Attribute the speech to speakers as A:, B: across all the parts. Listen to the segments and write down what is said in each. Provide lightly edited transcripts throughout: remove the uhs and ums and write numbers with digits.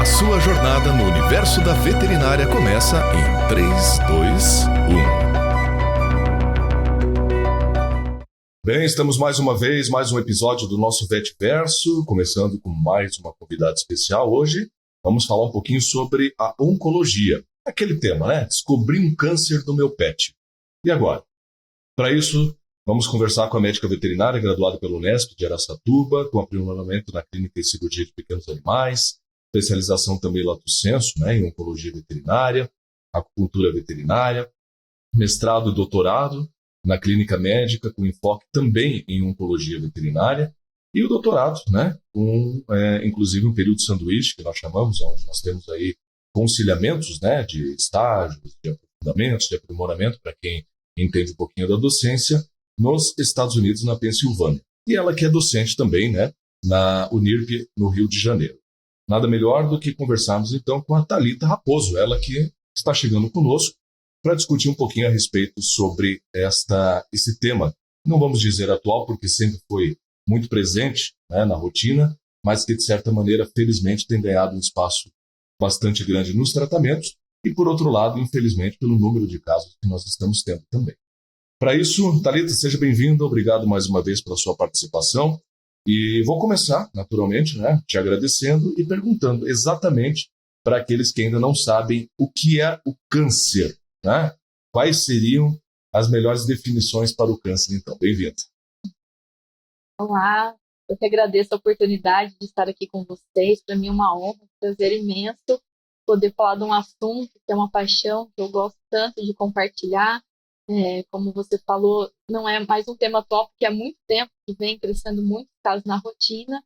A: A sua jornada no universo da veterinária começa em 3, 2, 1. Bem, estamos mais uma vez, mais um episódio do nosso Vetverso, começando com mais uma convidada especial. Hoje vamos falar um pouquinho sobre a oncologia. Aquele tema, né? Descobri um câncer do meu pet. E agora? Para isso, vamos conversar com a médica veterinária graduada pela Unesp de Araçatuba, com aprimoramento na clínica e cirurgia de pequenos animais, especialização também lato sensu, né, em oncologia veterinária, acupuntura veterinária, mestrado e doutorado na clínica médica, com enfoque também em oncologia veterinária, e o doutorado, né, inclusive um período sanduíche, que nós chamamos, onde nós temos aí conciliamentos, né, de estágios, de aprofundamentos, de aprimoramento, para quem entende um pouquinho da docência, nos Estados Unidos, na Pensilvânia. E ela que é docente também, né, na Unirp, no Rio de Janeiro. Nada melhor do que conversarmos então com a Thalita Raposo, ela que está chegando conosco para discutir um pouquinho a respeito sobre esse tema. Não vamos dizer atual, porque sempre foi muito presente, né, na rotina, mas que de certa maneira, felizmente, tem ganhado um espaço bastante grande nos tratamentos e, por outro lado, infelizmente, pelo número de casos que nós estamos tendo também. Para isso, Thalita, seja bem-vinda, obrigado mais uma vez pela sua participação. E vou começar, naturalmente, né, te agradecendo e perguntando exatamente para aqueles que ainda não sabem o que é o câncer, né? Quais seriam as melhores definições para o câncer, então? Bem-vindo.
B: Olá, eu que agradeço a oportunidade de estar aqui com vocês. Para mim é uma honra, um prazer imenso poder falar de um assunto que é uma paixão, que eu gosto tanto de compartilhar. Como você falou, não é mais um tema atual, porque há muito tempo que vem crescendo muitos casos na rotina,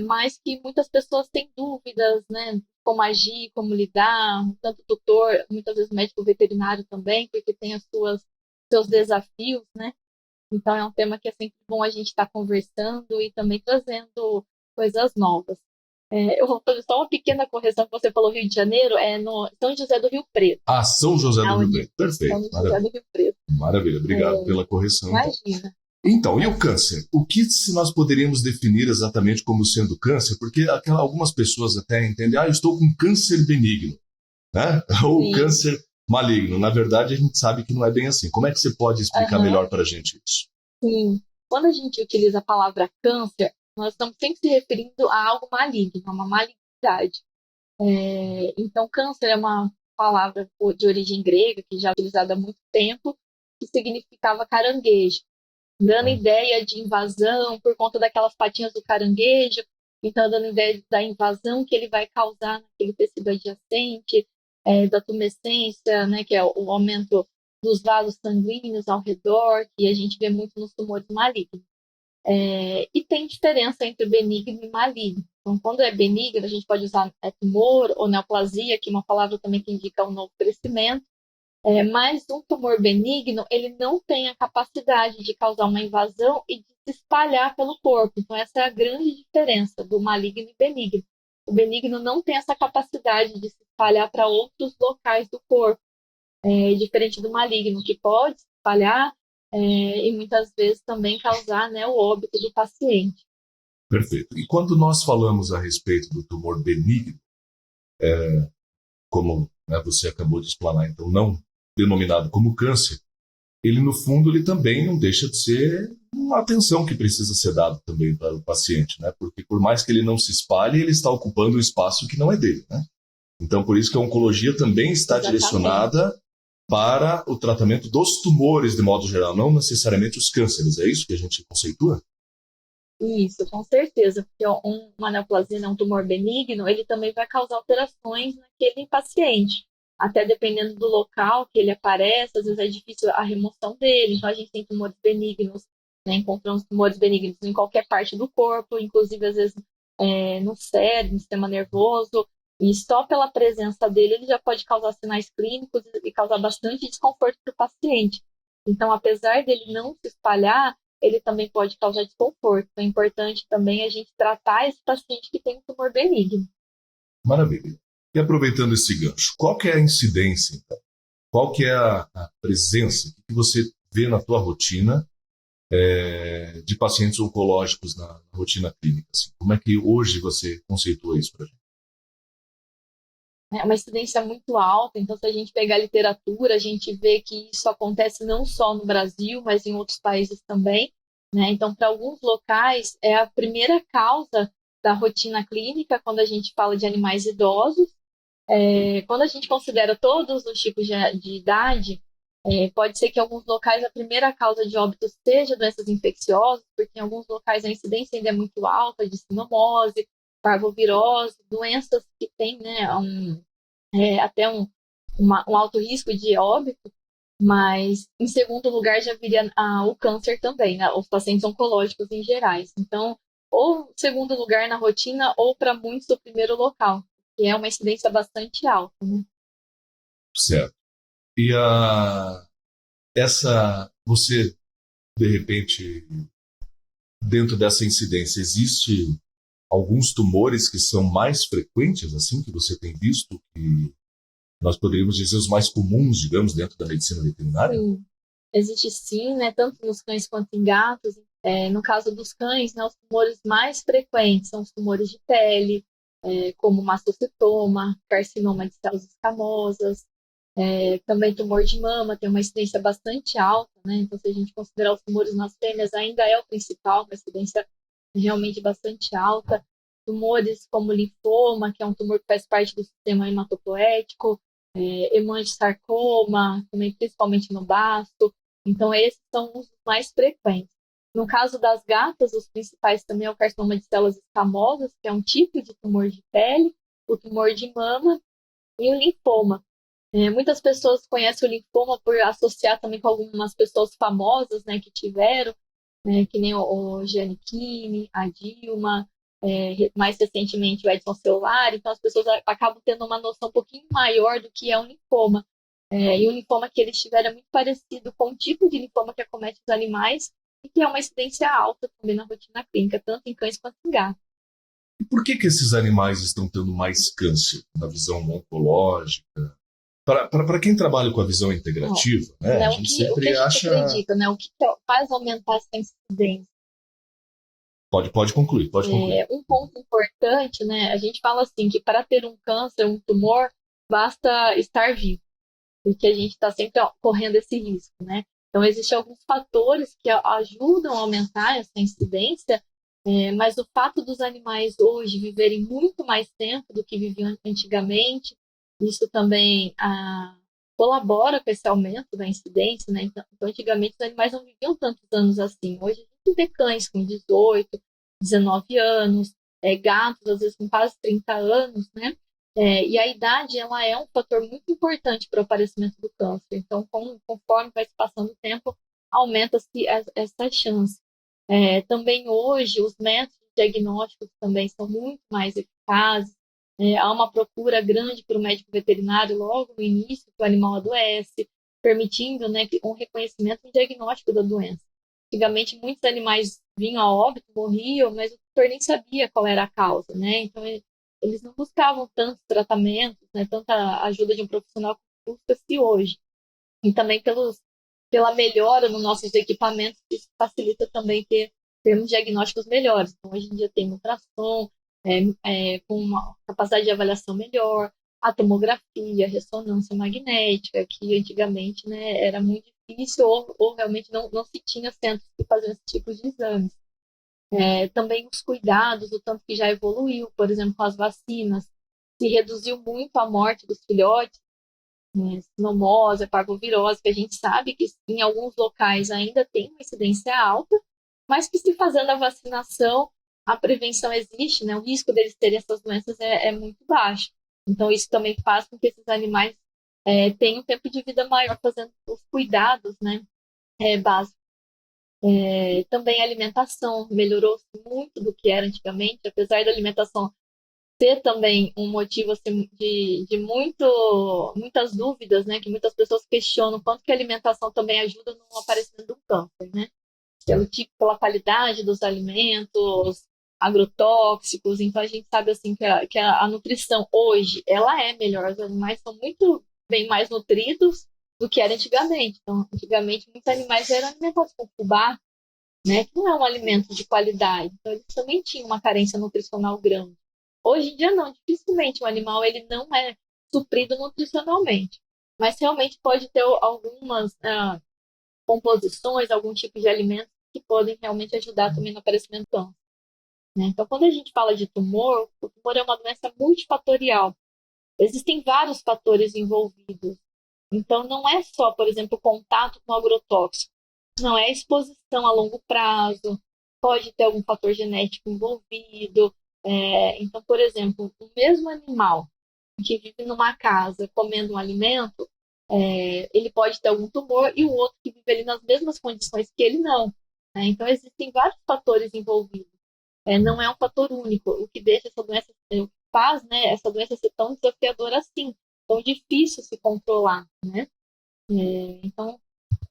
B: mas que muitas pessoas têm dúvidas, né? Como agir, como lidar, tanto doutor, muitas vezes médico veterinário também, porque tem seus desafios, né? Então é um tema que é sempre bom a gente estar conversando e também trazendo coisas novas. Eu vou fazer só uma pequena correção, que você falou Rio de Janeiro, é no São José do Rio Preto.
A: Ah, São José do Rio Preto,
B: São
A: perfeito.
B: José do Rio Preto.
A: Maravilha, obrigado pela correção.
B: Imagina.
A: Então, e o câncer? O que nós poderíamos definir exatamente como sendo câncer? Porque algumas pessoas até entendem, eu estou com câncer benigno, né? Ou câncer maligno. Na verdade, a gente sabe que não é bem assim. Como é que você pode explicar melhor para a gente isso?
B: Sim. Quando a gente utiliza a palavra câncer, nós estamos sempre se referindo a algo maligno, a uma malignidade. Então, câncer é uma palavra de origem grega, que já é utilizada há muito tempo, que significava caranguejo, dando ideia de invasão por conta daquelas patinhas do caranguejo, então dando ideia da invasão que ele vai causar naquele tecido adjacente, da tumescência, né, que é o aumento dos vasos sanguíneos ao redor, que a gente vê muito nos tumores malignos. E tem diferença entre benigno e maligno. Então, quando é benigno, a gente pode usar tumor ou neoplasia, que é uma palavra também que indica um novo crescimento. Mas um tumor benigno, ele não tem a capacidade de causar uma invasão e de se espalhar pelo corpo. Então, essa é a grande diferença do maligno e benigno. O benigno não tem essa capacidade de se espalhar para outros locais do corpo, diferente do maligno, que pode se espalhar e muitas vezes também causar, né, o óbito do paciente.
A: Perfeito. E quando nós falamos a respeito do tumor benigno, como, né, você acabou de explanar, então não denominado como câncer, ele no fundo ele também não deixa de ser uma atenção que precisa ser dada também para o paciente, né? Porque por mais que ele não se espalhe, ele está ocupando um espaço que não é dele, né? Então por isso que a oncologia também está direcionada para o tratamento dos tumores de modo geral, não necessariamente os cânceres. É isso que a gente conceitua?
B: Isso, com certeza, porque uma neoplasia, né, um tumor benigno, ele também vai causar alterações naquele paciente. Até dependendo do local que ele aparece, às vezes é difícil a remoção dele. Então, a gente tem tumores benignos, né, encontramos tumores benignos em qualquer parte do corpo, inclusive, às vezes, no cérebro, no sistema nervoso. E só pela presença dele, ele já pode causar sinais clínicos e causar bastante desconforto para o paciente. Então, apesar dele não se espalhar, ele também pode causar desconforto. É importante também a gente tratar esse paciente que tem um tumor benigno.
A: Maravilha. E aproveitando esse gancho, qual que é a incidência, então? Qual que é a presença que você vê na tua rotina de pacientes oncológicos na rotina clínica? Assim? Como é que hoje você conceitua isso para a gente?
B: É uma incidência muito alta, então se a gente pegar a literatura, a gente vê que isso acontece não só no Brasil, mas em outros países também, né? Então, para alguns locais, é a primeira causa da rotina clínica quando a gente fala de animais idosos. Quando a gente considera todos os tipos de idade, pode ser que em alguns locais a primeira causa de óbito seja doenças infecciosas, porque em alguns locais a incidência ainda é muito alta de sinomose, parvovirose, doenças que têm, né, até um alto risco de óbito, mas em segundo lugar já viria o câncer também, né, os pacientes oncológicos em gerais. Então, ou segundo lugar na rotina, ou para muitos o primeiro local, que é uma incidência bastante alta, né?
A: Certo. E você, de repente, dentro dessa incidência, existe alguns tumores que são mais frequentes, assim, que você tem visto, que nós poderíamos dizer os mais comuns, digamos, dentro da medicina veterinária?
B: Sim, existe sim, né, tanto nos cães quanto em gatos. No caso dos cães, né, os tumores mais frequentes são os tumores de pele, como mastocitoma, carcinoma de células escamosas, também tumor de mama tem uma incidência bastante alta, né? Então, se a gente considerar os tumores nas fêmeas, ainda é o principal, uma incidência realmente bastante alta. Tumores como linfoma, que é um tumor que faz parte do sistema hematopoético, hemangiosarcoma, também principalmente no baço. Então, esses são os mais frequentes. No caso das gatas, os principais também é o carcinoma de células escamosas, que é um tipo de tumor de pele, o tumor de mama e o linfoma. Muitas pessoas conhecem o linfoma por associar também com algumas pessoas famosas, né, que tiveram, né, que nem o Giannichini, a Dilma, mais recentemente o Edson Celulari. Então as pessoas acabam tendo uma noção um pouquinho maior do que é um linfoma. E o linfoma que eles tiveram é muito parecido com o tipo de linfoma que acomete os animais e que é uma incidência alta também na rotina clínica, tanto em cães quanto em gatos.
A: E por que esses animais estão tendo mais câncer na visão oncológica? Para quem trabalha com a visão
B: Ó,
A: integrativa, né, a
B: né,
A: gente
B: o que a
A: sempre
B: gente
A: acha.
B: acredita, né, o que faz aumentar essa incidência?
A: Pode concluir, pode concluir.
B: Um ponto importante, né? A gente fala assim que para ter um câncer, um tumor, basta estar vivo, porque a gente está sempre correndo esse risco, né? Então, existem alguns fatores que ajudam a aumentar essa incidência, mas o fato dos animais hoje viverem muito mais tempo do que viviam antigamente, isso também colabora com esse aumento da incidência, né? Então, antigamente os animais não viviam tantos anos assim. Hoje a gente vê cães com 18, 19 anos, gatos às vezes com quase 30 anos, né? E a idade ela é um fator muito importante para o aparecimento do câncer. Então, conforme vai se passando o tempo, aumenta-se essa chance. Também hoje, os métodos diagnósticos também são muito mais eficazes. Há uma procura grande para o médico veterinário logo no início que o animal adoece, permitindo, né, um reconhecimento e diagnóstico da doença. Antigamente, muitos animais vinham a óbito, morriam, mas o doutor nem sabia qual era a causa, né? Então, eles não buscavam tantos tratamentos, né, tanta ajuda de um profissional como busca-se hoje. E também pela melhora nos nossos equipamentos, isso facilita também termos diagnósticos melhores. Então, hoje em dia tem ultrassom, com uma capacidade de avaliação melhor, a tomografia, a ressonância magnética, que antigamente, né, era muito difícil ou realmente não se tinha centros que faziam esse tipo de exames. Também os cuidados, o tanto que já evoluiu, por exemplo, com as vacinas, se reduziu muito a morte dos filhotes, né, sinomose, parvovirose, que a gente sabe que em alguns locais ainda tem uma incidência alta, mas que se fazendo a vacinação, a prevenção existe, né? O risco deles terem essas doenças é muito baixo. Então, isso também faz com que esses animais tenham um tempo de vida maior fazendo os cuidados, né, básicos. Também a alimentação melhorou muito do que era antigamente, apesar da alimentação ser também um motivo assim, muitas dúvidas, né? Que muitas pessoas questionam quanto que a alimentação também ajuda no aparecimento do câncer, né? Pelo tipo, pela qualidade dos alimentos, agrotóxicos. Então a gente sabe assim que a nutrição hoje ela é melhor. Os animais são muito bem mais nutridos do que era antigamente. Então, antigamente muitos animais eram alimentados com fubá, né? Que não é um alimento de qualidade. Então eles também tinham uma carência nutricional grande. Hoje em dia não, dificilmente o animal ele não é suprido nutricionalmente. Mas realmente pode ter algumas composições, algum tipo de alimentos que podem realmente ajudar também no aparecimento do câncer, né? Então, quando a gente fala de tumor, o tumor é uma doença multifatorial. Existem vários fatores envolvidos. Então, não é só, por exemplo, o contato com agrotóxico. Não, é a exposição a longo prazo, pode ter algum fator genético envolvido. Então, por exemplo, o mesmo animal que vive numa casa comendo um alimento, ele pode ter algum tumor e o outro que vive ali nas mesmas condições que ele não, né? Então, existem vários fatores envolvidos. Não é um fator único, o que deixa essa doença, faz, né, essa doença ser tão desafiadora assim, tão difícil se controlar, né? Então,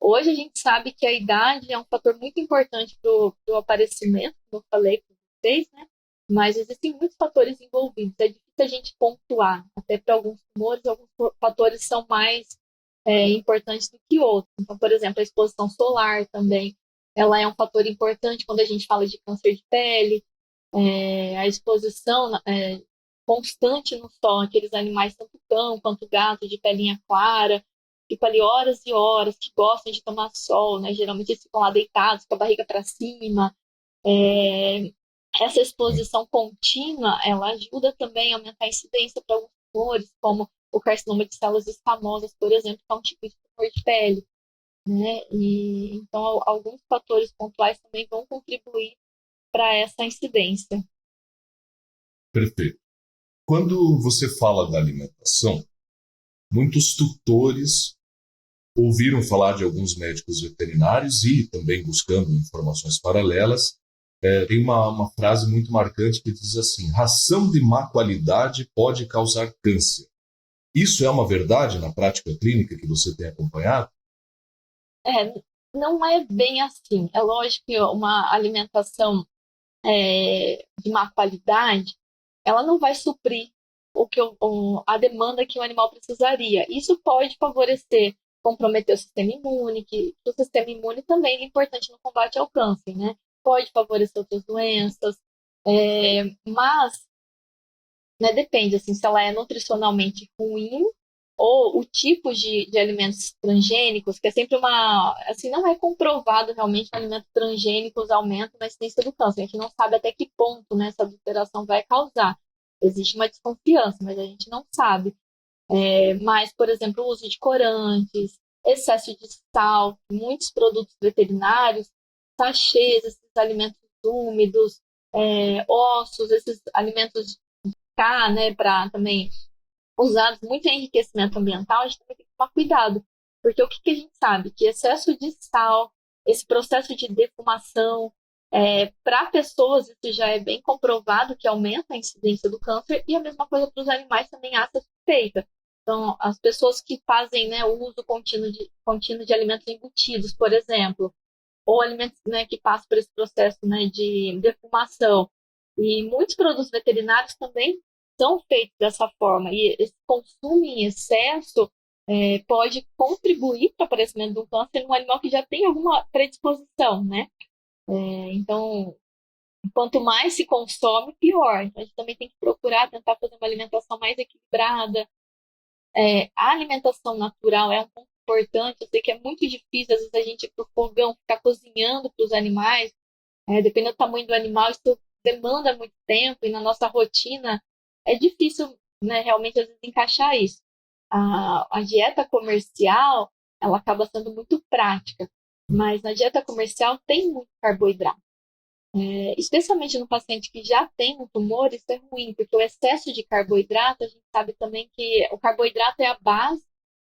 B: hoje a gente sabe que a idade é um fator muito importante para o aparecimento, como eu falei com vocês, né? Mas existem muitos fatores envolvidos. É difícil a gente pontuar, até para alguns tumores, alguns fatores são mais importantes do que outros. Então, por exemplo, a exposição solar também, ela é um fator importante quando a gente fala de câncer de pele, a exposição constante no sol, aqueles animais, tanto cão quanto gato, de pelinha clara, ficam ali horas e horas, que gostam de tomar sol, né? Geralmente eles ficam lá deitados, com a barriga para cima. Essa exposição contínua, ela ajuda também a aumentar a incidência para alguns tumores, como o carcinoma de células escamosas, por exemplo, que é um tipo de tumor de pele, né? E então alguns fatores pontuais também vão contribuir para essa incidência.
A: Perfeito. Quando você fala da alimentação, muitos tutores ouviram falar de alguns médicos veterinários e também buscando informações paralelas. Tem uma frase muito marcante que diz assim: ração de má qualidade pode causar câncer. Isso é uma verdade na prática clínica que você tem acompanhado?
B: Não é bem assim. É lógico que uma alimentação de má qualidade, ela não vai suprir a demanda que o animal precisaria. Isso pode favorecer, comprometer o sistema imune, que o sistema imune também é importante no combate ao câncer, né? Pode favorecer outras doenças, mas, né, depende, assim, se ela é nutricionalmente ruim ou o tipo de alimentos transgênicos, que é sempre assim, não é comprovado realmente que alimentos transgênicos aumentam a incidência do câncer. A gente não sabe até que ponto, né, essa adulteração vai causar. Existe uma desconfiança, mas a gente não sabe. Mas, por exemplo, o uso de corantes, excesso de sal, muitos produtos veterinários, sachês, esses alimentos úmidos, ossos, esses alimentos de cá, né, para também usados muito em enriquecimento ambiental, a gente também tem que tomar cuidado. Porque o que a gente sabe? Que excesso de sal, esse processo de defumação, para pessoas isso já é bem comprovado que aumenta a incidência do câncer, e a mesma coisa para os animais também há essa suspeita. Então, as pessoas que fazem, né, o uso contínuo de alimentos embutidos, por exemplo, ou alimentos, né, que passam por esse processo, né, de defumação. E muitos produtos veterinários também são feitos dessa forma. E esse consumo em excesso pode contribuir para o aparecimento do câncer num animal que já tem alguma predisposição, né? Então, quanto mais se consome, pior. Então, a gente também tem que procurar tentar fazer uma alimentação mais equilibrada. A alimentação natural é um ponto importante. Eu sei que é muito difícil, às vezes, a gente ir para o fogão, ficar cozinhando para os animais. Dependendo do tamanho do animal, isso demanda muito tempo e na nossa rotina é difícil, né, realmente, às vezes, encaixar isso. A dieta comercial, ela acaba sendo muito prática, mas na dieta comercial tem muito carboidrato. Especialmente no paciente que já tem um tumor, isso é ruim, porque o excesso de carboidrato, a gente sabe também que o carboidrato é a base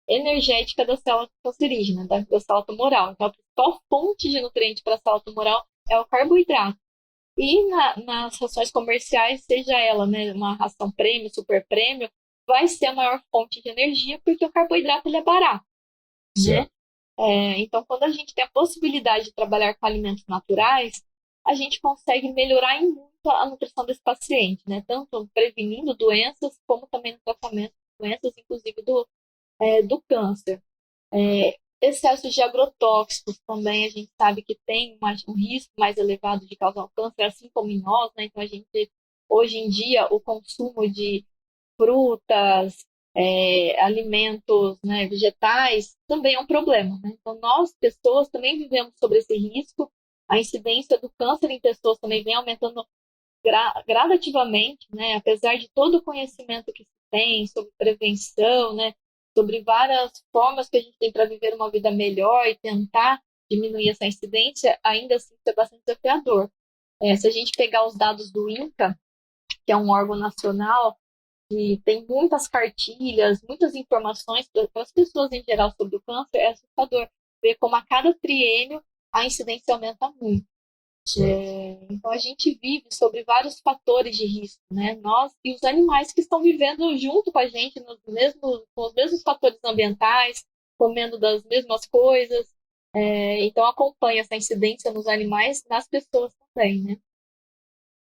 B: energética da célula cancerígena, da célula tumoral. Então, a principal fonte de nutriente para a célula tumoral é o carboidrato. E nas rações comerciais, seja ela, né, uma ração prêmio, super prêmio, vai ser a maior fonte de energia, porque o carboidrato ele é barato, né?
A: Certo.
B: Então, quando a gente tem a possibilidade de trabalhar com alimentos naturais, a gente consegue melhorar em muito a nutrição desse paciente, né? Tanto prevenindo doenças, como também no tratamento de doenças, inclusive do câncer. Excesso de agrotóxicos também a gente sabe que tem um risco mais elevado de causar câncer, assim como em nós, né? Então a gente, hoje em dia, o consumo de frutas, alimentos, né, vegetais, também é um problema, né? Então, nós, pessoas, também vivemos sobre esse risco. A incidência do câncer em pessoas também vem aumentando gradativamente, né? Apesar de todo o conhecimento que se tem sobre prevenção, né? Sobre várias formas que a gente tem para viver uma vida melhor e tentar diminuir essa incidência, ainda assim é bastante desafiador. Se a gente pegar os dados do INCA, que é um órgão nacional, que tem muitas cartilhas, muitas informações para as pessoas em geral sobre o câncer, é assustador ver como a cada triênio a incidência aumenta muito. Então a gente vive sobre vários fatores de risco, né? Nós e os animais que estão vivendo junto com a gente com os mesmos fatores ambientais, comendo das mesmas coisas. Então acompanha essa incidência nos animais, nas pessoas também, né?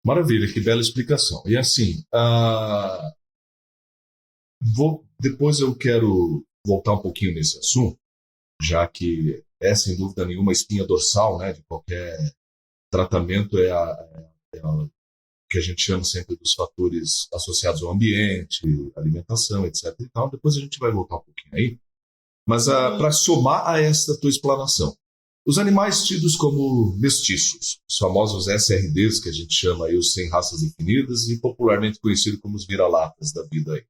A: Maravilha, que bela explicação. E assim, depois eu quero voltar um pouquinho nesse assunto, já que é, sem dúvida nenhuma, a espinha dorsal, né, de qualquer tratamento o que a gente chama sempre dos fatores associados ao ambiente, alimentação, etc. e tal. Depois a gente vai voltar um pouquinho aí. Mas para somar a esta tua explanação, os animais tidos como mestiços, os famosos SRDs, que a gente chama aí os sem raças definidas e popularmente conhecidos como os vira-latas da vida aí.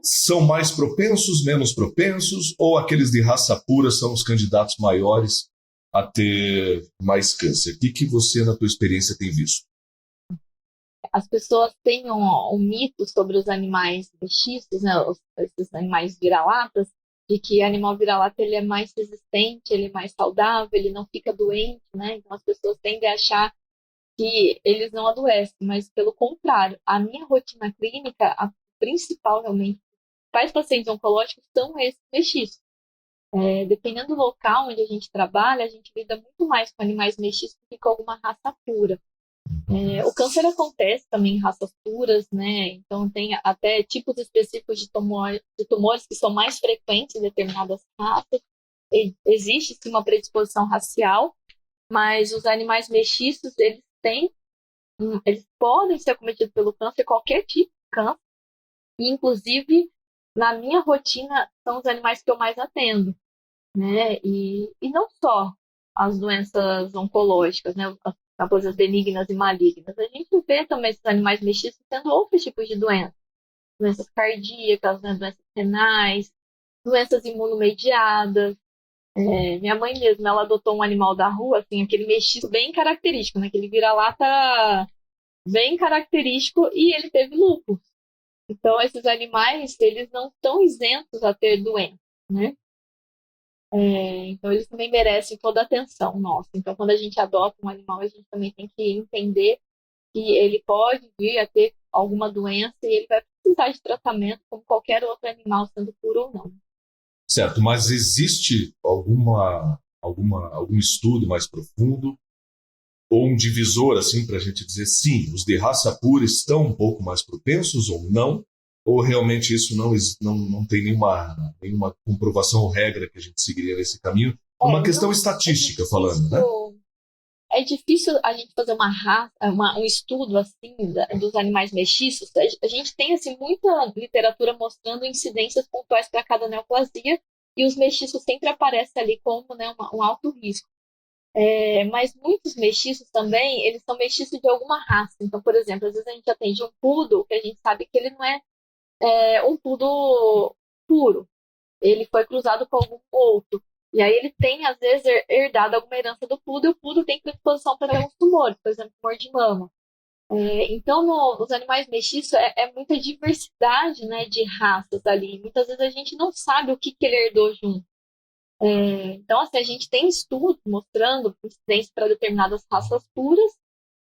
A: São mais propensos, menos propensos, ou aqueles de raça pura são os candidatos maiores a ter mais câncer? O que você, na tua experiência, tem visto?
B: As pessoas têm um mito sobre os animais mestiços, né, esses animais vira-latas, de que o animal vira-lata ele é mais resistente, ele é mais saudável, ele não fica doente, né? Então as pessoas tendem a achar que eles não adoecem, mas pelo contrário, a minha rotina clínica, a principal realmente, para os pacientes oncológicos são esses mestiços. Dependendo do local onde a gente trabalha, a gente lida muito mais com animais mestiços do que com alguma raça pura. O câncer acontece também em raças puras, né? Então tem até tipos específicos de tumores que são mais frequentes em determinadas raças. Existe sim uma predisposição racial, mas os animais mestiços, eles podem ser acometidos pelo câncer, qualquer tipo de câncer. E, inclusive, na minha rotina, são os animais que eu mais atendo, né? E não só as doenças oncológicas, né? As coisas benignas e malignas. A gente vê também esses animais mestiços tendo outros tipos de doenças. Doenças cardíacas, né? Doenças renais, doenças imunomediadas. Minha mãe mesmo, ela adotou um animal da rua, assim, aquele mestiço bem característico, né? Aquele vira-lata bem característico, e ele teve lúpus. Então, esses animais, eles não estão isentos a ter doença, né? Então, eles também merecem toda a atenção nossa. Então, quando a gente adota um animal, a gente também tem que entender que ele pode vir a ter alguma doença e ele vai precisar de tratamento como qualquer outro animal, sendo puro ou não.
A: Certo, mas existe algum estudo mais profundo ou um divisor, assim, para a gente dizer, sim, os de raça pura estão um pouco mais propensos ou não? Ou realmente isso não tem nenhuma comprovação ou regra que a gente seguiria nesse caminho? Uma questão estatística falando, né?
B: É difícil a gente fazer um estudo assim dos animais mestiços. A gente tem assim, muita literatura mostrando incidências pontuais para cada neoplasia, e os mestiços sempre aparecem ali como, né, um alto risco. Mas muitos mestiços também, eles são mestiços de alguma raça. Então, por exemplo, às vezes a gente atende um poodle, que a gente sabe que ele não é um poodle puro. Ele foi cruzado com algum outro. E aí ele tem, às vezes, herdado alguma herança do poodle, e o poodle tem predisposição para ter alguns tumores, por exemplo, tumor de mama. Então, nos animais mestiços, muita diversidade, né, de raças ali. Muitas vezes a gente não sabe o que ele herdou junto. Então, assim, a gente tem estudos mostrando incidência para determinadas raças puras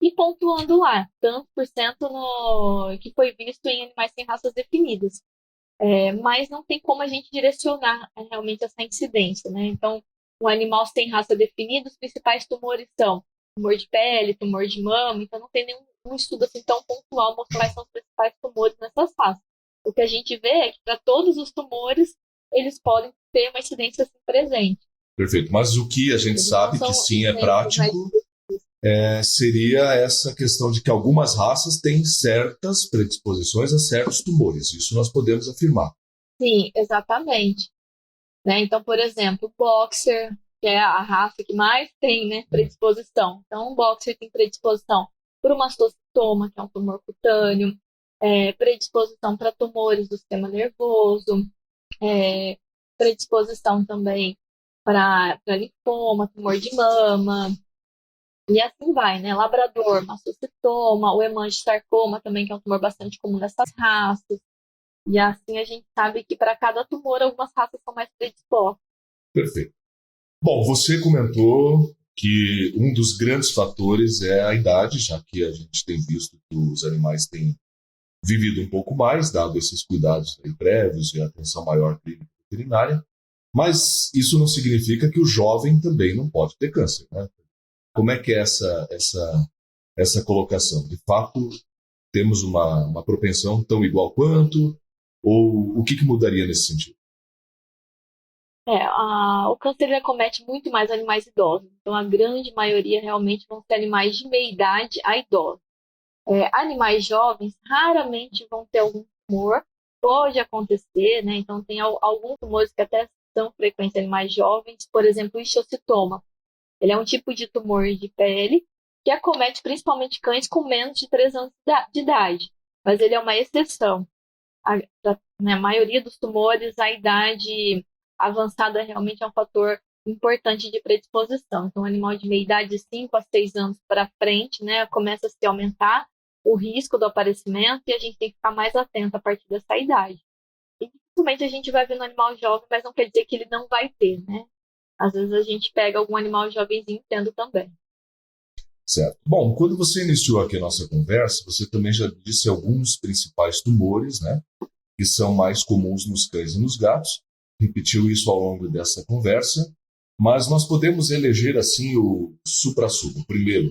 B: e pontuando lá, tanto por cento que foi visto em animais sem raças definidas. Mas não tem como a gente direcionar realmente essa incidência, né? Então, um animal sem raça definida, os principais tumores são tumor de pele, tumor de mama, então não tem nenhum estudo assim tão pontual mostrando quais são os principais tumores nessas raças. O que a gente vê é que para todos os tumores, eles podem ter uma incidência assim presente.
A: Perfeito, mas o que a gente sabe que sim é prático seria essa questão de que algumas raças têm certas predisposições a certos tumores. Isso nós podemos afirmar.
B: Sim, exatamente. Né? Então, por exemplo, o boxer, que é a raça que mais tem, né, predisposição. Então, o boxer tem predisposição para o mastocitoma, que é um tumor cutâneo, predisposição para tumores do sistema nervoso, predisposição também para linfoma, tumor de mama, e assim vai, né? Labrador, mastocitoma, o hemangiosarcoma também, que é um tumor bastante comum nessas raças. E assim a gente sabe que para cada tumor, algumas raças são mais predispostas.
A: Perfeito. Bom, você comentou que um dos grandes fatores é a idade, já que a gente tem visto que os animais têm vivido um pouco mais, dado esses cuidados prévios e atenção maior clínica veterinária, mas isso não significa que o jovem também não pode ter câncer, né? Como é que é essa colocação? De fato, temos uma propensão tão igual quanto? Ou o que mudaria nesse sentido?
B: O câncer ele acomete muito mais animais idosos. Então, a grande maioria realmente vão ser animais de meia idade a idosos. Animais jovens raramente vão ter algum tumor. Pode acontecer, né? Então, tem alguns tumores que até são frequentes em animais jovens. Por exemplo, o esciocitoma. Ele é um tipo de tumor de pele que acomete principalmente cães com menos de 3 anos de idade. Mas ele é uma exceção. A maioria dos tumores, a idade avançada realmente é um fator importante de predisposição. Então, o animal de meia idade, de 5 a 6 anos para frente, né, começa a se aumentar o risco do aparecimento e a gente tem que ficar mais atento a partir dessa idade. E dificilmente a gente vai ver no animal jovem, mas não quer dizer que ele não vai ter, né? Às vezes a gente pega algum animal jovenzinho tendo também.
A: Certo. Bom, quando você iniciou aqui a nossa conversa, você também já disse alguns principais tumores, né, que são mais comuns nos cães e nos gatos. Repetiu isso ao longo dessa conversa, mas nós podemos eleger assim o suprassumo. Primeiro,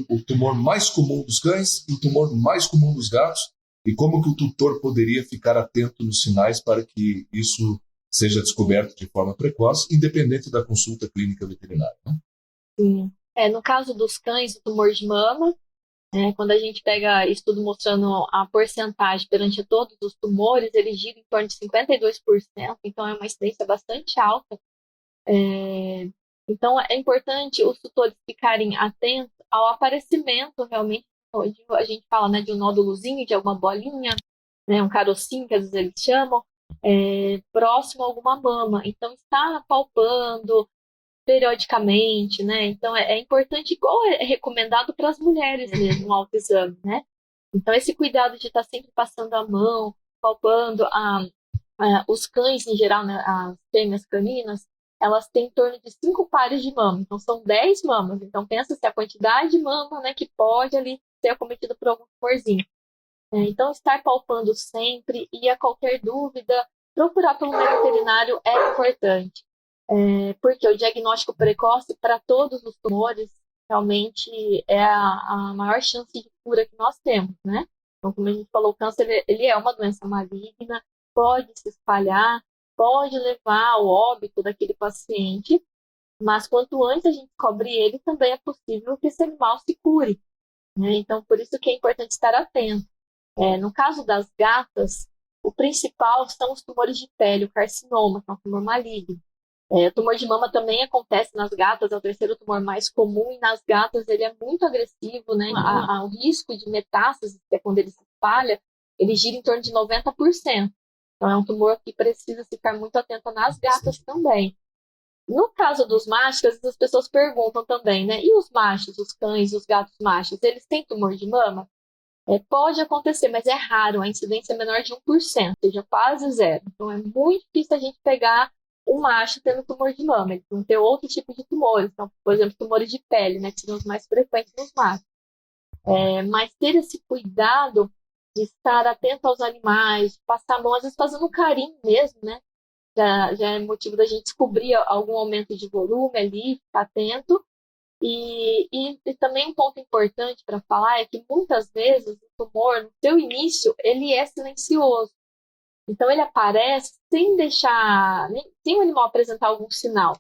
A: o tumor mais comum dos cães e o tumor mais comum dos gatos, e como que o tutor poderia ficar atento nos sinais para que isso seja descoberto de forma precoce, independente da consulta clínica veterinária, né?
B: Sim. No caso dos cães, o tumor de mama, quando a gente pega estudo mostrando a porcentagem perante todos os tumores, ele gira em torno de 52%, então é uma incidência bastante alta. Então é importante os tutores ficarem atentos ao aparecimento realmente, onde a gente fala, né, de um nódulozinho, de alguma bolinha, né, um carocinho, que às vezes eles chamam, próximo a alguma mama. Então está palpando periodicamente, né? Então é importante, igual é recomendado para as mulheres mesmo, o autoexame, né? Então esse cuidado de estar sempre passando a mão, palpando os cães em geral, né? As fêmeas caninas, elas têm em torno de 5 pares de mama, então são 10 mamas. Então pensa se a quantidade de mama, né, que pode ali ser acometida por algum tumorzinho. Então estar palpando sempre e a qualquer dúvida, procurar pelo médico veterinário é importante. Porque o diagnóstico precoce para todos os tumores realmente é a maior chance de cura que nós temos, né? Então, como a gente falou, o câncer ele é uma doença maligna, pode se espalhar, pode levar ao óbito daquele paciente, mas quanto antes a gente descobre ele, também é possível que esse animal se cure, né? Então, por isso que é importante estar atento. No caso das gatas, o principal são os tumores de pele, o carcinoma, que é um tumor maligno. O tumor de mama também acontece nas gatas, é o terceiro tumor mais comum, e nas gatas ele é muito agressivo, né? O risco de metástase, que é quando ele se espalha, ele gira em torno de 90%. Então é um tumor que precisa ficar muito atento nas gatas também. No caso dos machos, às vezes as pessoas perguntam também, né? E os machos, os cães, os gatos machos, eles têm tumor de mama? Pode acontecer, mas é raro, a incidência é menor de 1%, ou seja, quase zero. Então é muito difícil a gente pegar um macho tendo tumor de mama. Eles vão ter outro tipo de tumores, então, por exemplo, tumores de pele, né, que são os mais frequentes nos machos. Mas ter esse cuidado de estar atento aos animais, passar a mão, às vezes fazendo um carinho mesmo, né? Já é motivo da gente descobrir algum aumento de volume ali, ficar atento. E também um ponto importante para falar é que muitas vezes o tumor, no seu início, ele é silencioso. Então ele aparece sem deixar, sem o animal apresentar algum sinal.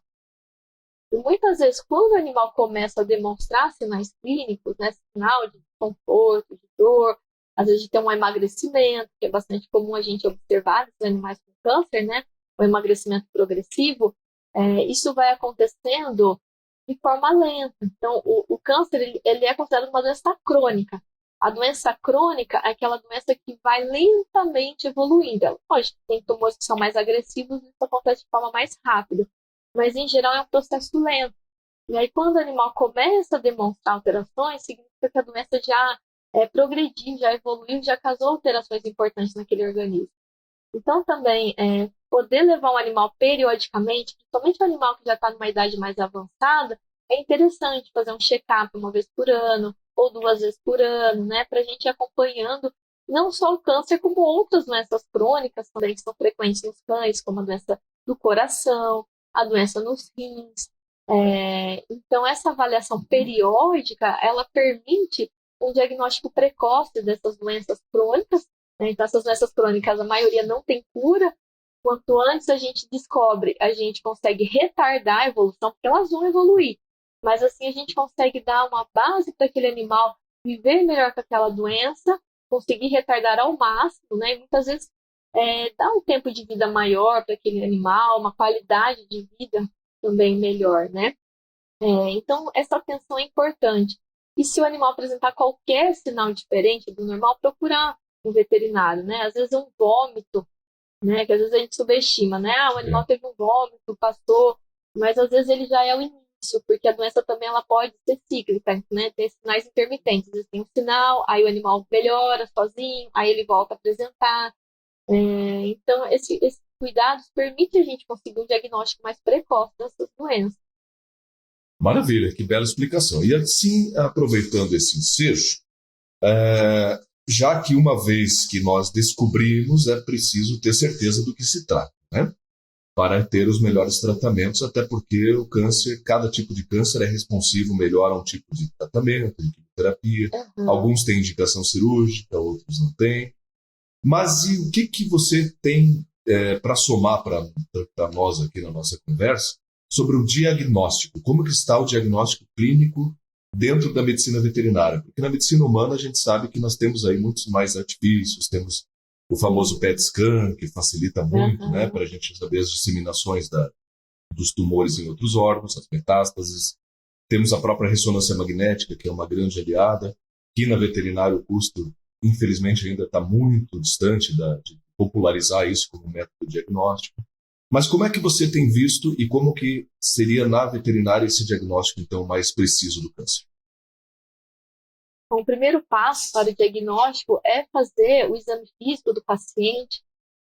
B: E muitas vezes, quando o animal começa a demonstrar sinais clínicos, né, sinal de desconforto, de dor, às vezes de ter um emagrecimento, que é bastante comum a gente observar nos animais com câncer, né, o emagrecimento progressivo, isso vai acontecendo de forma lenta. Então, o câncer ele é considerado uma doença crônica. A doença crônica é aquela doença que vai lentamente evoluindo. Lógico, tem tumores que são mais agressivos, isso acontece de forma mais rápida, mas em geral é um processo lento. E aí, quando o animal começa a demonstrar alterações, significa que a doença já progrediu, já evoluiu, já causou alterações importantes naquele organismo. Então, também, poder levar um animal periodicamente, principalmente um animal que já está numa idade mais avançada, é interessante fazer um check-up uma vez por ano ou 2 vezes por ano, né, para a gente ir acompanhando não só o câncer, como outras doenças crônicas também que são frequentes nos cães, como a doença do coração, a doença nos rins. Então, essa avaliação periódica, ela permite um diagnóstico precoce dessas doenças crônicas, né? Então, essas doenças crônicas, a maioria não tem cura. Quanto antes a gente descobre, a gente consegue retardar a evolução, porque elas vão evoluir. Mas assim a gente consegue dar uma base para aquele animal viver melhor com aquela doença, conseguir retardar ao máximo, né? E muitas vezes dar um tempo de vida maior para aquele animal, uma qualidade de vida também melhor, né? Então, essa atenção é importante. E se o animal apresentar qualquer sinal diferente do normal, procurar um veterinário, né? Às vezes um vômito, né? Que às vezes a gente subestima, né? O animal teve um vômito, passou, mas às vezes ele já é o início, porque a doença também ela pode ser cíclica, né? Tem sinais intermitentes. Às vezes tem um sinal, aí o animal melhora sozinho, aí ele volta a apresentar. Então, esses cuidados permitem a gente conseguir um diagnóstico mais precoce dessas doenças.
A: Maravilha, que bela explicação. E assim, aproveitando esse ensejo, já que uma vez que nós descobrimos, é preciso ter certeza do que se trata, né? Para ter os melhores tratamentos, até porque o câncer, cada tipo de câncer é responsivo melhor a um tipo de tratamento, de quimioterapia.
B: Uhum.
A: Alguns têm indicação cirúrgica, outros não têm. Mas e o que você tem para somar para nós aqui na nossa conversa sobre o diagnóstico? Como que está o diagnóstico clínico dentro da medicina veterinária? Porque na medicina humana a gente sabe que nós temos aí muitos mais artifícios, temos o famoso PET scan, que facilita muito, né, para a gente saber as disseminações dos tumores em outros órgãos, as metástases. Temos a própria ressonância magnética, que é uma grande aliada, que na veterinária o custo, infelizmente, ainda está muito distante de popularizar isso como método diagnóstico. Mas como é que você tem visto e como que seria na veterinária esse diagnóstico, então, mais preciso do câncer?
B: Bom, o primeiro passo para o diagnóstico é fazer o exame físico do paciente.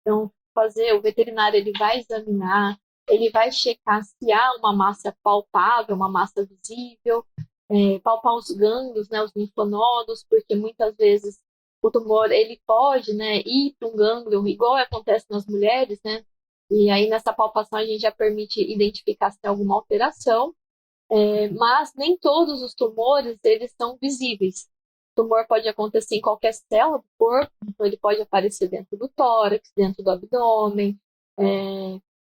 B: Então, o veterinário ele vai examinar, ele vai checar se há uma massa palpável, uma massa visível, palpar os gânglios, né, os linfonodos, porque muitas vezes o tumor ele pode, né, ir para um gânglio, igual acontece nas mulheres, né? E aí nessa palpação a gente já permite identificar se tem alguma alteração. Mas nem todos os tumores eles são visíveis. O tumor pode acontecer em qualquer célula do corpo, então ele pode aparecer dentro do tórax, dentro do abdômen,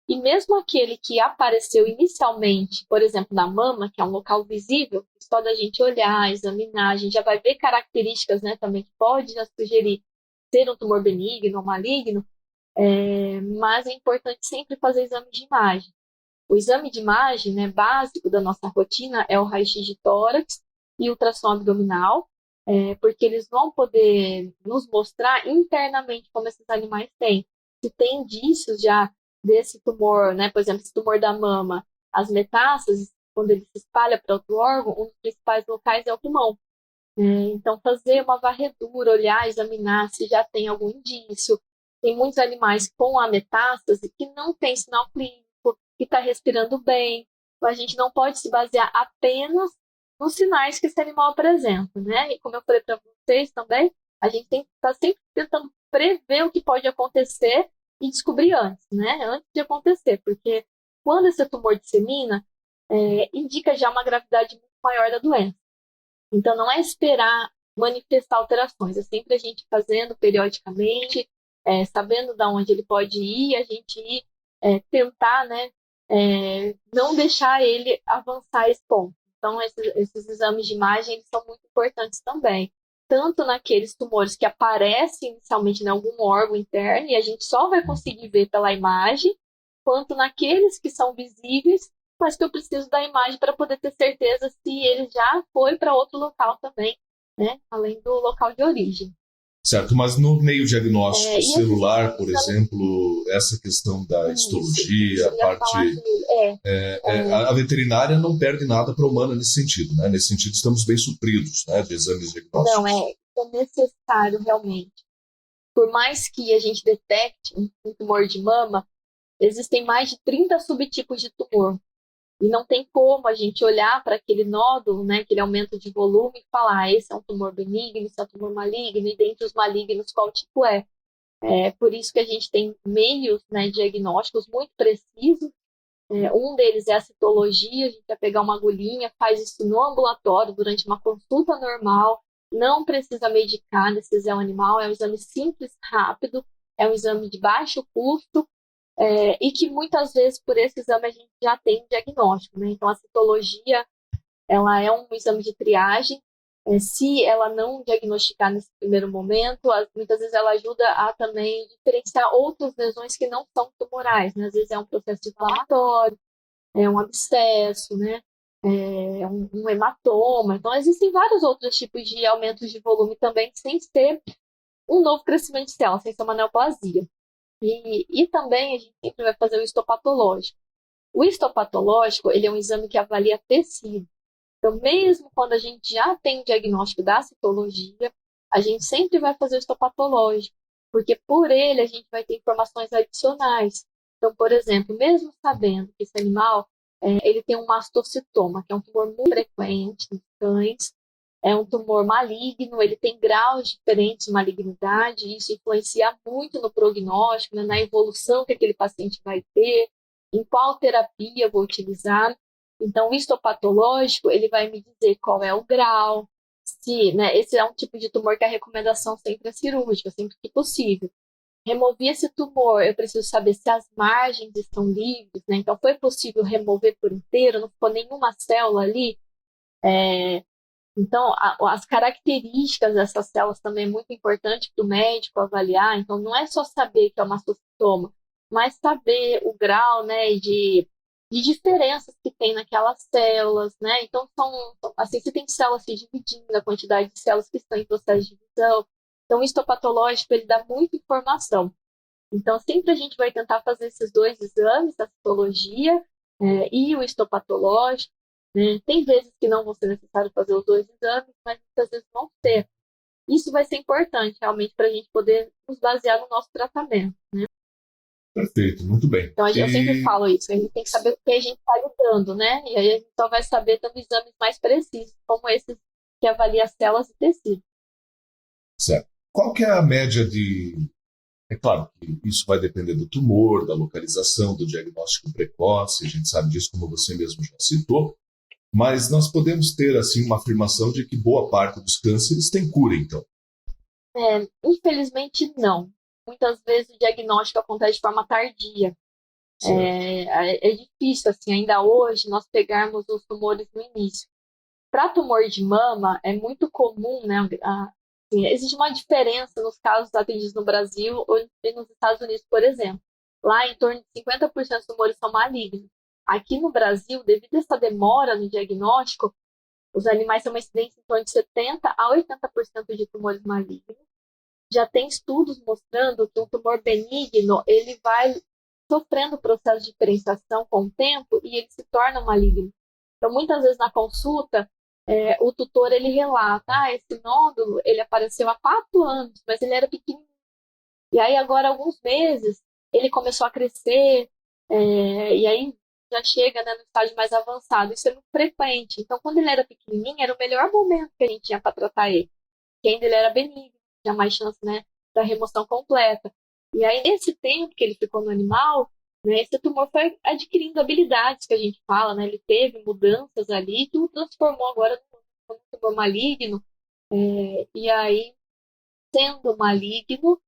B: e mesmo aquele que apareceu inicialmente, por exemplo, na mama, que é um local visível, só da gente olhar, examinar, a gente já vai ver características, né, também que pode já sugerir ser um tumor benigno ou maligno, mas é importante sempre fazer exame de imagem. O exame de imagem, né, básico da nossa rotina é o raio-x de tórax e ultrassom abdominal, porque eles vão poder nos mostrar internamente como esses animais têm. Se tem indícios já desse tumor, né, por exemplo, esse tumor da mama, as metástases, quando ele se espalha para outro órgão, um dos principais locais é o pulmão. Então, fazer uma varredura, olhar, examinar se já tem algum indício. Tem muitos animais com a metástase que não tem sinal clínico, que está respirando bem. Então, a gente não pode se basear apenas nos sinais que esse animal apresenta, né? E como eu falei para vocês também, a gente tem que estar sempre tentando prever o que pode acontecer e descobrir antes, né? Antes de acontecer, porque quando esse tumor dissemina, indica já uma gravidade muito maior da doença. Então, não é esperar manifestar alterações, é sempre a gente fazendo periodicamente, sabendo de onde ele pode ir, a gente ir tentar, né, não deixar ele avançar a esse ponto. Então, esses exames de imagem eles são muito importantes também. Tanto naqueles tumores que aparecem inicialmente em algum órgão interno e a gente só vai conseguir ver pela imagem, quanto naqueles que são visíveis, mas que eu preciso da imagem para poder ter certeza se ele já foi para outro local também, né? Além do local de origem.
A: Certo, mas no meio diagnóstico
B: E esses
A: celular, por
B: exames,
A: exemplo, essa questão da histologia,
B: eu
A: a
B: ia falar
A: parte.
B: assim,
A: A veterinária não perde nada para a humana nesse sentido, né? Nesse sentido, estamos bem supridos, né, de exames
B: não,
A: diagnósticos.
B: é necessário realmente. Por mais que a gente detecte um tumor de mama, existem mais de 30 subtipos de tumor. E não tem como a gente olhar para aquele nódulo, né, aquele aumento de volume e falar, esse é um tumor benigno, esse é um tumor maligno, e dentre os malignos, qual tipo é? É por isso que a gente tem meios, né, diagnósticos muito precisos. Um deles é a citologia, a gente vai pegar uma agulhinha, faz isso no ambulatório, durante uma consulta normal, não precisa medicar nesse exame animal, é um exame simples, rápido, é um exame de baixo custo, e que muitas vezes por esse exame a gente já tem diagnóstico, né? Então a citologia, ela é um exame de triagem, se ela não diagnosticar nesse primeiro momento, muitas vezes ela ajuda a também diferenciar outras lesões que não são tumorais, né? Às vezes é um processo inflamatório, é um abscesso, né? É um hematoma. Então, existem vários outros tipos de aumentos de volume também, sem ser um novo crescimento de célula, sem ser uma neoplasia. E também a gente sempre vai fazer o histopatológico. O histopatológico, ele é um exame que avalia tecido. Então, mesmo quando a gente já tem o diagnóstico da citologia, a gente sempre vai fazer o histopatológico, porque por ele a gente vai ter informações adicionais. Então, por exemplo, mesmo sabendo que esse animal ele tem um mastocitoma, que é um tumor muito frequente nos cães, é um tumor maligno, ele tem graus diferentes de malignidade, e isso influencia muito no prognóstico, né, na evolução que aquele paciente vai ter, em qual terapia eu vou utilizar. Então, o histopatológico, ele vai me dizer qual é o grau, se, né, esse é um tipo de tumor que a recomendação sempre é cirúrgica, sempre que possível. Remover esse tumor, eu preciso saber se as margens estão livres, né? Então, foi possível remover por inteiro, não ficou nenhuma célula ali. Então, as características dessas células também é muito importante para o médico avaliar. Então, não é só saber que é um mastocitoma, mas saber o grau, né, de diferenças que tem naquelas células, né? Então, assim, se tem células se dividindo, a quantidade de células que estão em processo de divisão. Então, o histopatológico, ele dá muita informação. Então, sempre a gente vai tentar fazer esses dois exames, a citologia e o histopatológico, né? Tem vezes que não vão ser necessário fazer os dois exames, mas muitas vezes vão ser. Isso vai ser importante, realmente, para a gente poder nos basear no nosso tratamento.
A: Perfeito, muito bem.
B: Então, eu sempre falo isso, a gente tem que saber o que a gente está lidando, né? E aí a gente só vai saber tendo exames mais precisos, como esses que avaliam as células e tecidos.
A: Certo. Qual que é a média de... É claro que isso vai depender do tumor, da localização, do diagnóstico precoce, a gente sabe disso como você mesmo já citou, mas nós podemos ter assim uma afirmação de que boa parte dos cânceres tem cura, então.
B: Infelizmente, não. Muitas vezes o diagnóstico acontece de forma tardia. É difícil, assim, ainda hoje, nós pegarmos os tumores no início. Para tumor de mama, é muito comum, né? Assim, existe uma diferença nos casos atendidos no Brasil e nos Estados Unidos, por exemplo. Lá, em torno de 50% dos tumores são malignos. Aqui no Brasil, devido a essa demora no diagnóstico, os animais têm uma incidência em torno de 70% a 80% de tumores malignos. Já tem estudos mostrando que um tumor benigno, ele vai sofrendo o processo de diferenciação com o tempo e ele se torna maligno. Então, muitas vezes na consulta, o tutor ele relata, esse nódulo ele apareceu há 4 anos, mas ele era pequenininho. E aí agora, alguns meses, ele começou a crescer, e aí já chega, né, no estágio mais avançado. Isso é muito frequente. Então, quando ele era pequenininho, era o melhor momento que a gente tinha para tratar ele. Porque ainda ele era benigno, tinha mais chance, né, da remoção completa. E aí, nesse tempo que ele ficou no animal, né, esse tumor foi adquirindo habilidades que a gente fala, né? Ele teve mudanças ali que o transformou agora num tumor maligno. E aí, sendo maligno,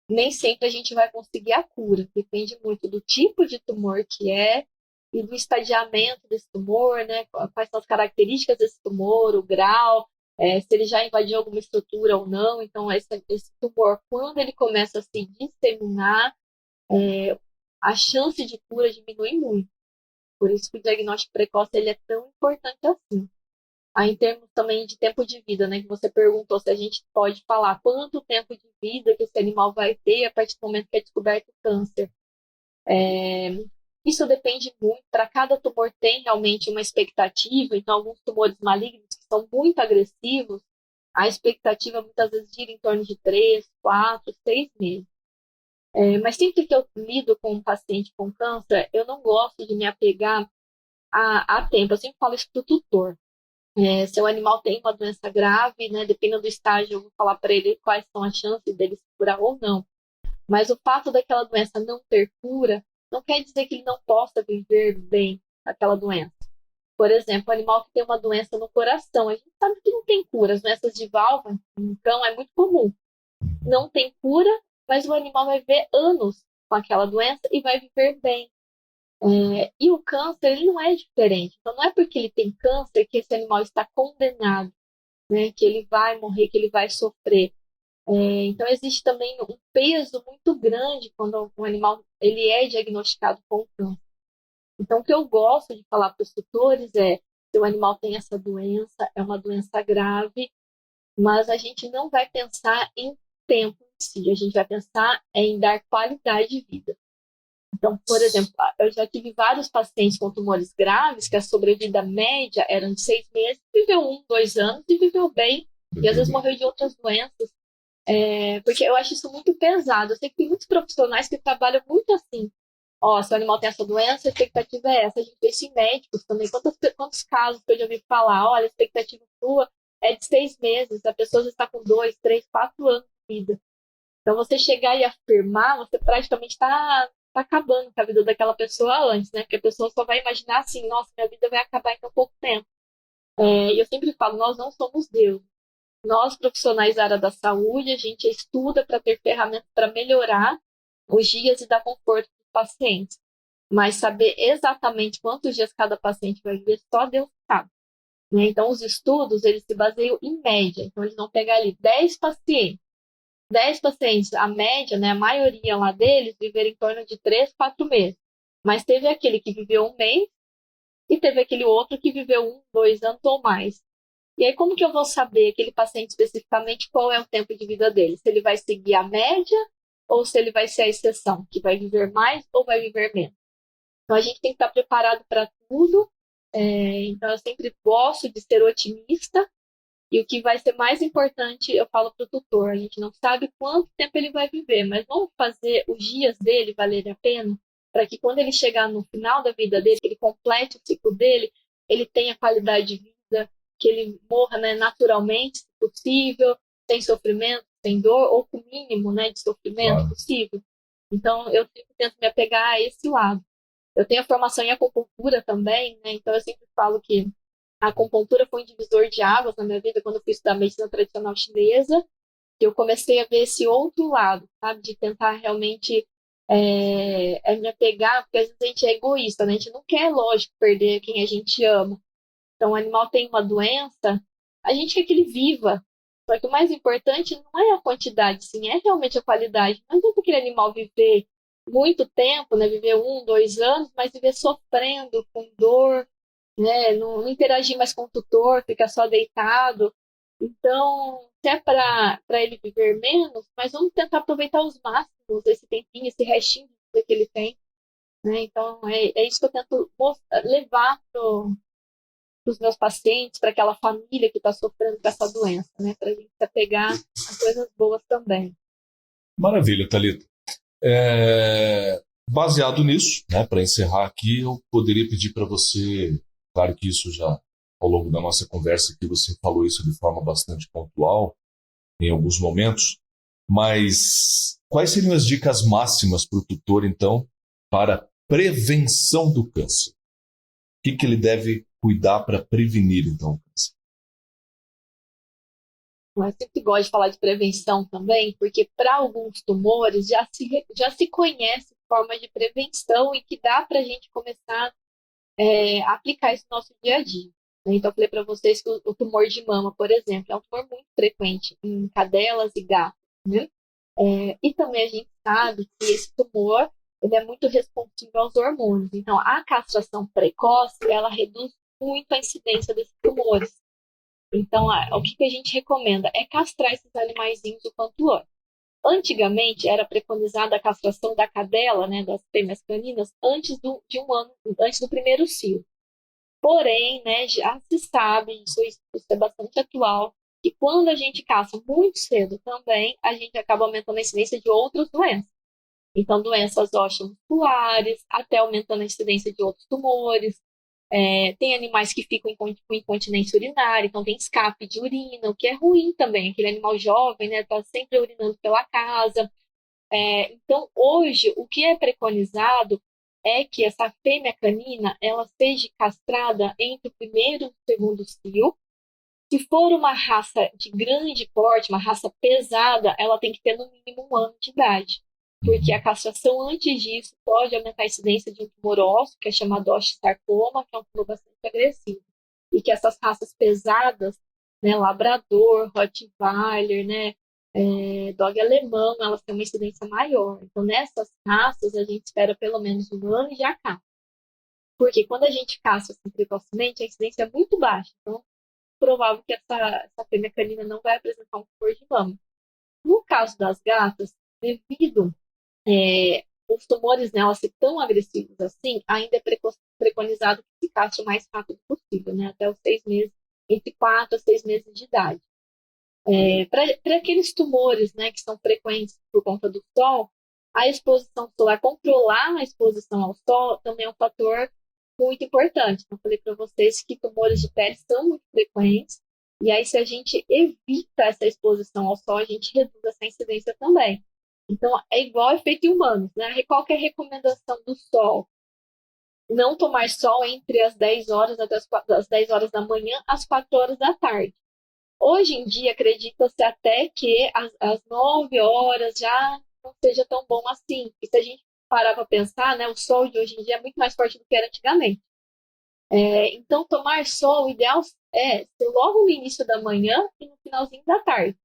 B: nem sempre a gente vai conseguir a cura. Depende muito do tipo de tumor que é e do estadiamento desse tumor, né? Quais são as características desse tumor, o grau, se ele já invadiu alguma estrutura ou não. Então, esse tumor, quando ele começa a se disseminar, a chance de cura diminui muito. Por isso que o diagnóstico precoce ele é tão importante assim. Aí, em termos também de tempo de vida, né, que você perguntou se a gente pode falar quanto tempo de vida que esse animal vai ter a partir do momento que é descoberto o câncer. Isso depende muito, para cada tumor tem realmente uma expectativa, então alguns tumores malignos que são muito agressivos, a expectativa muitas vezes gira em torno de 3, 4, 6 meses. Mas sempre que eu lido com um paciente com câncer, eu não gosto de me apegar a tempo, eu sempre falo isso para o tutor. Se o animal tem uma doença grave, né, dependendo do estágio, eu vou falar para ele quais são as chances dele se curar ou não. Mas o fato daquela doença não ter cura não quer dizer que ele não possa viver bem aquela doença. Por exemplo, o animal que tem uma doença no coração, a gente sabe que não tem cura. As doenças de válvula, então, é muito comum. Não tem cura, mas o animal vai viver anos com aquela doença e vai viver bem. E o câncer, ele não é diferente. Então, não é porque ele tem câncer que esse animal está condenado, né, que ele vai morrer, que ele vai sofrer. Então, existe também um peso muito grande quando um animal ele é diagnosticado com câncer. Então, o que eu gosto de falar para os tutores é se o animal tem essa doença, é uma doença grave, mas a gente não vai pensar em tempo em si, a gente vai pensar em dar qualidade de vida. Então, por exemplo, eu já tive vários pacientes com tumores graves que a sobrevida média era de 6 meses, viveu 1, 2 anos e viveu bem, e às vezes morreu de outras doenças. Porque eu acho isso muito pesado. Eu sei que tem muitos profissionais que trabalham muito assim. Ó, se o animal tem essa doença, a expectativa é essa. A gente vê isso em médicos também. Quantos casos que eu já ouvi falar? Olha, a expectativa sua é de 6 meses. A pessoa já está com 2, 3, 4 anos de vida. Então, você chegar e afirmar, você praticamente está acabando com a vida daquela pessoa antes, né? Porque a pessoa só vai imaginar assim, nossa, minha vida vai acabar em tão pouco tempo. E eu sempre falo, nós não somos Deus. Nós, profissionais da área da saúde, a gente estuda para ter ferramentas para melhorar os dias e dar conforto para os pacientes. Mas saber exatamente quantos dias cada paciente vai viver, só Deus sabe. Né? Então, os estudos, eles se baseiam em média. Então, eles vão pegar ali 10 pacientes. 10 pacientes, a média, né, a maioria lá deles, viveram em torno de 3, 4 meses. Mas teve aquele que viveu 1 mês e teve aquele outro que viveu 1, 2 anos ou mais. E aí, como que eu vou saber aquele paciente especificamente qual é o tempo de vida dele? Se ele vai seguir a média ou se ele vai ser a exceção, que vai viver mais ou vai viver menos? Então, a gente tem que estar preparado para tudo. Então, eu sempre gosto de ser otimista. E o que vai ser mais importante, eu falo para o tutor, a gente não sabe quanto tempo ele vai viver, mas vamos fazer os dias dele valerem a pena, para que quando ele chegar no final da vida dele, que ele complete o ciclo dele, ele tenha qualidade de vida, que ele morra, né, naturalmente, se possível, sem sofrimento, sem dor, ou com o mínimo, né, de sofrimento possível. Então, eu sempre tento me apegar a esse lado. Eu tenho a formação em acupuntura também, né, então eu sempre falo que a acupuntura foi um divisor de águas na minha vida quando eu fui estudar medicina tradicional chinesa, que eu comecei a ver esse outro lado, sabe, de tentar realmente me apegar, porque às vezes a gente é egoísta, né? A gente não quer, lógico, perder quem a gente ama. Então, o animal tem uma doença, a gente quer que ele viva. Só que o mais importante não é a quantidade, sim, é realmente a qualidade. Não adianta aquele animal viver muito tempo, né? Viver 1, 2 anos, mas viver sofrendo, com dor, né? Não interagir mais com o tutor, ficar só deitado. Então, se é para ele viver menos, mas vamos tentar aproveitar os máximos desse tempinho, esse restinho de vida que ele tem. Né? Então, é isso que eu tento levar para os meus pacientes, para aquela família que está sofrendo com essa doença, né? Para a gente se apegar a coisas boas também.
A: Maravilha, Thalita. Baseado nisso, né, para encerrar aqui, eu poderia pedir para você, claro que isso já ao longo da nossa conversa aqui você falou isso de forma bastante pontual em alguns momentos, mas quais seriam as dicas máximas para o tutor, então, para prevenção do câncer? O que ele deve cuidar para prevenir, então, o câncer?
B: Eu sempre gosto de falar de prevenção também, porque para alguns tumores já se conhece forma de prevenção e que dá para a gente começar aplicar isso no nosso dia a dia. Né? Então, eu falei para vocês que o tumor de mama, por exemplo, é um tumor muito frequente em cadelas e gatos, né? E também a gente sabe que esse tumor ele é muito responsivo aos hormônios. Então, a castração precoce, ela reduz muito a incidência desses tumores. Então, o que a gente recomenda é castrar esses animaizinhos o quanto antes. Antigamente, era preconizada a castração da cadela, né, das fêmeas caninas, de um ano, antes do primeiro cio. Porém, né, já se sabe, isso é bastante atual, que quando a gente caça muito cedo também, a gente acaba aumentando a incidência de outras doenças. Então, doenças osteomusculares, até aumentando a incidência de outros tumores. Tem animais que ficam com incontinência urinária, então tem escape de urina, o que é ruim também. Aquele animal jovem, né, está sempre urinando pela casa. Então, hoje, o que é preconizado é que essa fêmea canina ela seja castrada entre o primeiro e o segundo cio. Se for uma raça de grande porte, uma raça pesada, ela tem que ter no mínimo 1 ano de idade. Porque a castração antes disso pode aumentar a incidência de um tumor ósseo, que é chamado osteosarcoma, que é um tumor bastante agressivo. E que essas raças pesadas, né, Labrador, Rottweiler, né, dog alemão, elas têm uma incidência maior. Então, nessas raças, a gente espera pelo menos 1 ano e já caça. Porque quando a gente caça assim, precocemente, a incidência é muito baixa. Então, provável que essa fêmea canina não vai apresentar um tumor de mama. No caso das gatas, devido os tumores nelas ser tão agressivos assim, ainda é preconizado que se castre o mais rápido possível, né? Até os 6 meses, entre 4 a 6 meses de idade. Para aqueles tumores, né, que são frequentes por conta do sol, a exposição solar, controlar a exposição ao sol também é um fator muito importante. Eu falei para vocês que tumores de pele são muito frequentes, e aí se a gente evita essa exposição ao sol, a gente reduz essa incidência também. Então, é igual efeito em humanos, né? Qual que é a recomendação do sol? Não tomar sol entre as 10 horas até as 10 horas da manhã às 4 horas da tarde. Hoje em dia, acredita-se até que às 9 horas já não seja tão bom assim. E se a gente parar para pensar, né, o sol de hoje em dia é muito mais forte do que era antigamente. Então, tomar sol, o ideal é ser logo no início da manhã e no finalzinho da tarde.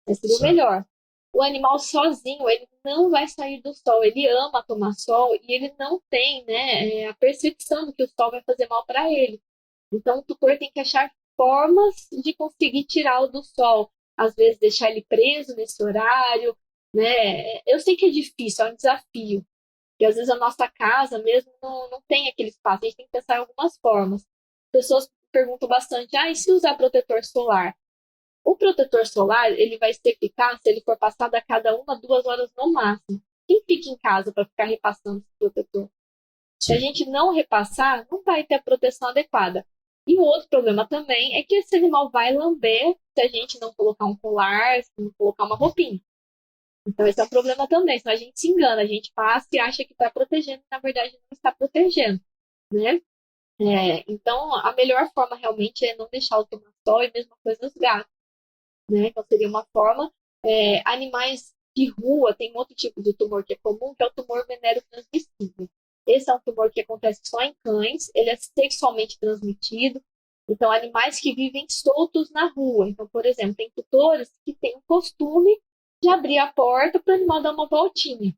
B: Esse seria o
A: Certo.
B: melhor. O animal sozinho, ele não vai sair do sol. Ele ama tomar sol e ele não tem, né, a percepção de que o sol vai fazer mal para ele. Então, o tutor tem que achar formas de conseguir tirá-lo do sol. Às vezes, deixar ele preso nesse horário, né? Eu sei que é difícil, é um desafio. E às vezes a nossa casa mesmo não tem aquele espaço. A gente tem que pensar em algumas formas. Pessoas perguntam bastante, e se usar protetor solar? O protetor solar, ele vai ser eficaz se ele for passado a cada 1 a 2 horas no máximo. Quem fica em casa para ficar repassando esse protetor? Se a
A: Sim.
B: gente não repassar, não vai ter a proteção adequada. E o outro problema também é que esse animal vai lamber se a gente não colocar um colar, se não colocar uma roupinha. Então, esse é um problema também. Então, a gente se engana, a gente passa e acha que está protegendo, e na verdade não está protegendo, né? Então, a melhor forma realmente é não deixar o tomar sol e mesma coisa os gatos, né? Então, seria uma forma. Animais de rua tem outro tipo de tumor que é comum, que é o tumor venéreo transmissível. Esse é um tumor que acontece só em cães, ele é sexualmente transmitido. Então, animais que vivem soltos na rua. Então, por exemplo, tem tutores que têm o costume de abrir a porta para o animal dar uma voltinha.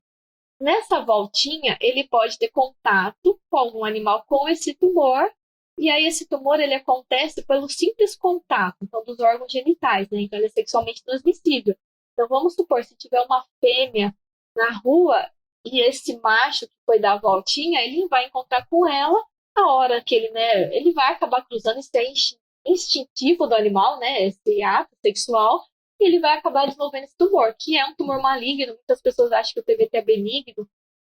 B: Nessa voltinha, ele pode ter contato com algum animal com esse tumor, e aí esse tumor ele acontece pelo simples contato, então, dos órgãos genitais, né? Então ele é sexualmente transmissível. Então vamos supor, se tiver uma fêmea na rua e esse macho que foi dar a voltinha, ele vai encontrar com ela a hora que ele, né, ele vai acabar cruzando, isso é instintivo do animal, né, esse ato sexual, e ele vai acabar desenvolvendo esse tumor, que é um tumor maligno. Muitas pessoas acham que o TBT é benigno,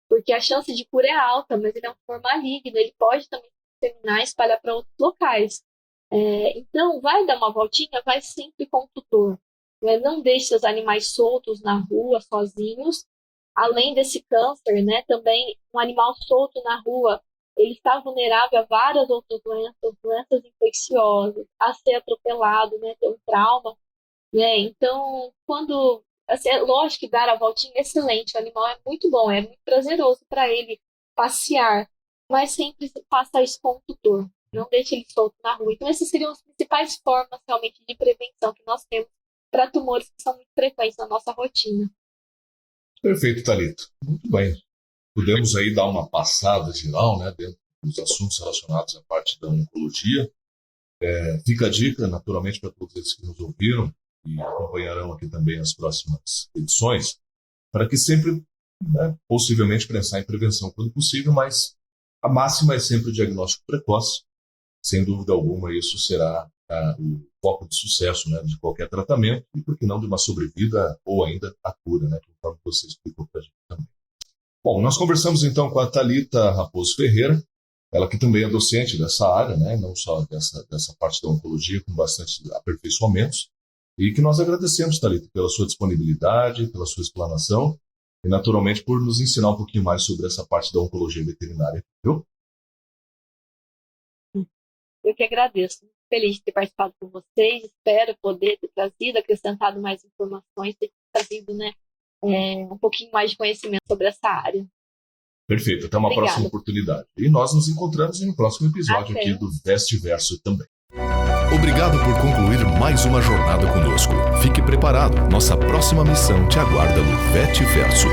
B: porque a chance de cura é alta, mas ele é um tumor maligno, ele pode também se disseminar e espalhar para outros locais. Então, vai dar uma voltinha, vai sempre com o tutor. Né? Não deixe os animais soltos na rua, sozinhos. Além desse câncer, né, também um animal solto na rua, ele está vulnerável a várias outras doenças, doenças infecciosas, a ser atropelado, né, ter um trauma, né? Então, quando assim, é lógico que dar a voltinha é excelente, o animal é muito bom, é muito prazeroso para ele passear, mas sempre faça isso com o tutor. Não deixe ele solto na rua. Então, essas seriam as principais formas realmente de prevenção que nós temos para tumores que são muito frequentes na nossa rotina.
A: Perfeito, Thalita. Muito bem. Podemos aí dar uma passada geral, né, dentro dos assuntos relacionados à parte da oncologia. Fica a dica, naturalmente, para todos eles que nos ouviram e acompanharão aqui também as próximas edições, para que sempre, né, possivelmente, pensar em prevenção quando possível, mas a máxima é sempre o diagnóstico precoce. Sem dúvida alguma, isso será o foco de sucesso, né, de qualquer tratamento e, por que não, de uma sobrevida ou ainda a cura, né, conforme você explicou para a gente também. Bom, nós conversamos então com a Thalita Raposo Ferreira, ela que também é docente dessa área, né, não só dessa parte da oncologia, com bastante aperfeiçoamentos, e que nós agradecemos, Thalita, pela sua disponibilidade, pela sua explanação e, naturalmente, por nos ensinar um pouquinho mais sobre essa parte da oncologia veterinária. Viu?
B: Eu que agradeço. Muito feliz de ter participado com vocês. Espero poder ter trazido, acrescentado mais informações, ter trazido, né, um pouquinho mais de conhecimento sobre essa área.
A: Perfeito. Até uma
B: Obrigada.
A: próxima oportunidade. E nós nos encontramos em um próximo episódio aqui do Vestiverso também.
C: Obrigado por concluir mais uma jornada conosco. Fique preparado. Nossa próxima missão te aguarda no Vetiverso.